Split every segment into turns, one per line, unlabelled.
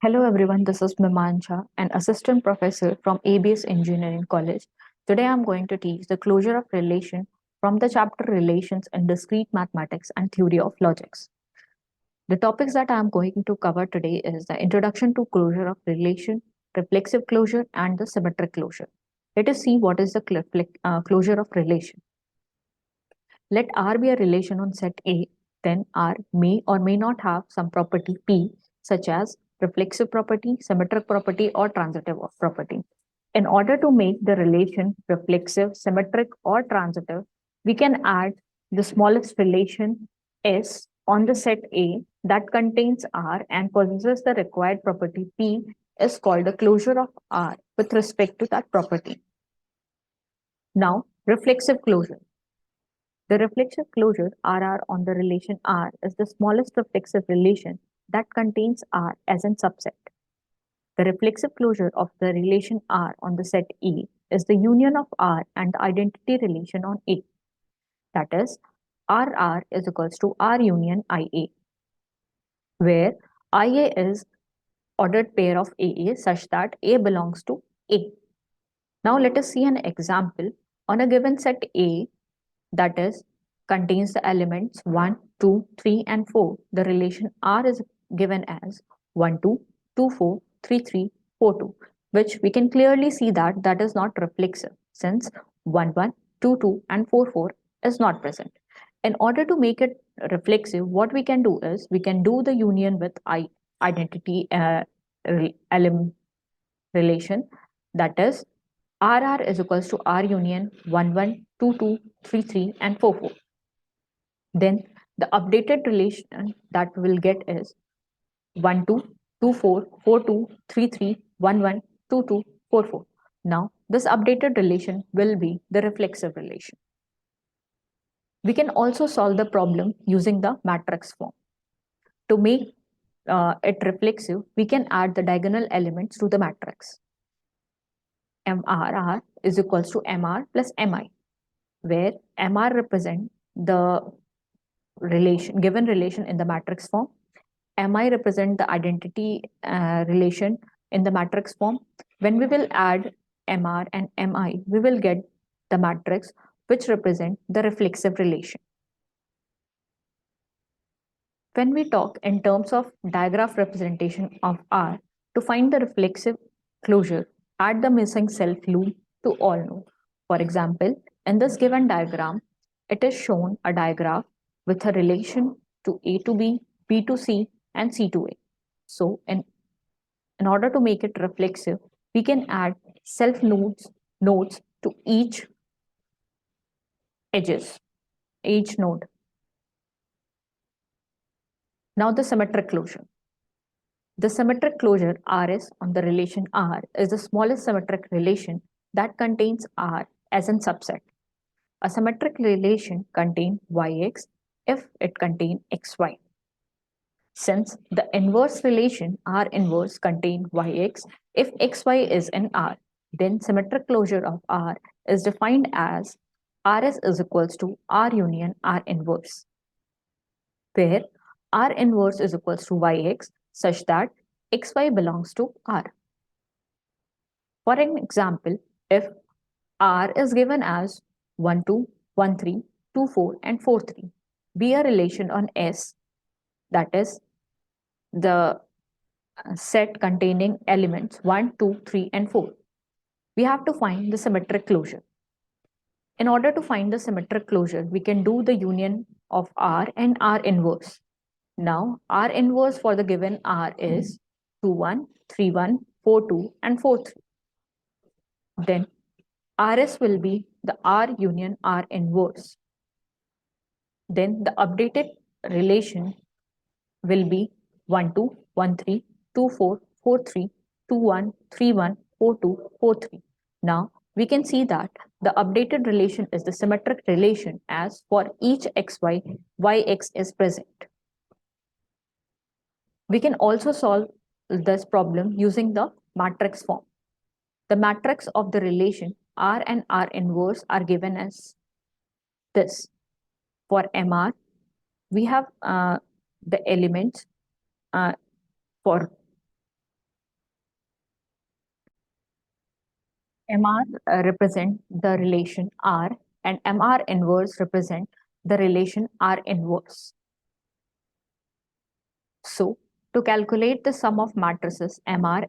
Hello everyone, this is Mimansha, an assistant professor from ABES Engineering College. Today I'm going to teach the closure of relation from the chapter Relations in Discrete Mathematics and Theory of Logics. The topics that I'm going to cover today is the introduction to closure of relation, reflexive closure, and the symmetric closure. Let us see what is the closure of relation. Let R be a relation on set A, then R may or may not have some property P, such as reflexive property, symmetric property, or transitive property. In order to make the relation reflexive, symmetric, or transitive, we can add the smallest relation S on the set A that contains R and possesses the required property P is called the closure of R with respect to that property. Now, reflexive closure. The reflexive closure RR on the relation R is the smallest reflexive relation that contains R as a subset. The reflexive closure of the relation R on the set E is the union of R and the identity relation on A. That is, RR is equals to R union IA, where IA is ordered pair of AA such that A belongs to A. Now let us see an example on a given set A, that is contains the elements 1, 2, 3, and 4. The relation R is given as 1, 2, 2, 4, 3, 3, 4, 2, which we can clearly see that that is not reflexive since 1, 1, 2, 2, and 4, 4 is not present. In order to make it reflexive, what we can do is we can do the union with identity element relation, that is RR is equals to R union 1, 1, 2, 2, 3, 3, and 4, 4. Then the updated relation that we will get is 1, 2, 2, 4, 4, 2, 3, 3, 1, 1, 2, 2, 4, 4. Now, this updated relation will be the reflexive relation. We can also solve the problem using the matrix form. To make it reflexive, we can add the diagonal elements to the matrix. MRR is equals to MR plus MI, where MR represents the given relation in the matrix form. Mi represent the identity relation in the matrix form. When we will add mr and mi, we will get the matrix which represent the reflexive relation. When we talk in terms of digraph representation of R, to find the reflexive closure, add the missing self loop to all nodes. For example, in this given diagram, it is shown a digraph with a relation to A to B, B to C, and C to A. So, in order to make it reflexive, we can add self nodes to each edges, each node. Now the symmetric closure. The symmetric closure RS on the relation R is the smallest symmetric relation that contains R as a subset. A symmetric relation contains Yx if it contains Xy. Since the inverse relation R inverse contains Yx if Xy is in R, then symmetric closure of R is defined as Rs is equals to R union R inverse, where R inverse is equals to Yx such that Xy belongs to R. For an example, if R is given as 1, 2, 1, 3, 2, 4, and 4, 3, be a relation on S, that is the set containing elements 1, 2, 3, and 4. We have to find the symmetric closure. In order to find the symmetric closure, we can do the union of R and R inverse. Now, R inverse for the given R is 2, 1, 3, 1, 4, 2, and 4, 3. Then RS will be the R union R inverse. Then the updated relation will be 1, 2, 1, 3, 2, 4, 4, 3, 2, 1, 3, 1, 4, 2, 4, 3. Now, we can see that the updated relation is the symmetric relation as for each xy, yx is present. We can also solve this problem using the matrix form. The matrix of the relation R and R inverse are given as this. For MR, we have the elements for MR represent the relation R and MR inverse represent the relation R inverse. So to calculate the sum of matrices MR,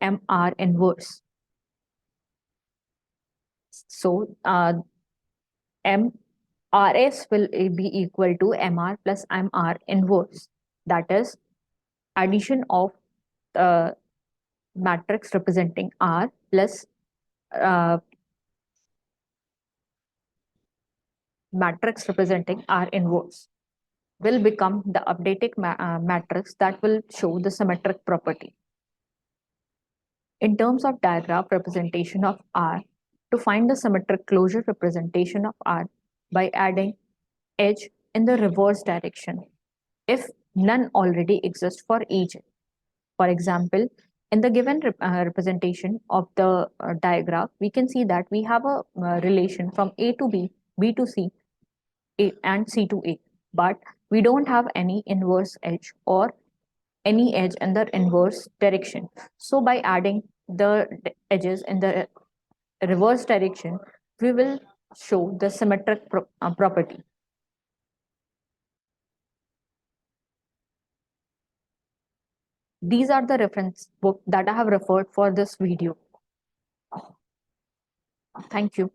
MR inverse. So MRS will be equal to MR plus MR inverse. That is addition of the matrix representing R plus uh, matrix representing R inverse will become the updated matrix that will show the symmetric property. In terms of diagraph representation of R, to find the symmetric closure representation of R by adding edge in the reverse direction if none already exists for each. For example, in the given representation of the diagraph, we can see that we have a relation from A to B, B to C, and C to A, but we don't have any inverse edge or any edge in the inverse direction. So by adding the edges in the reverse direction, we will show the symmetric property. These are the reference book that I have referred for this video. Thank you.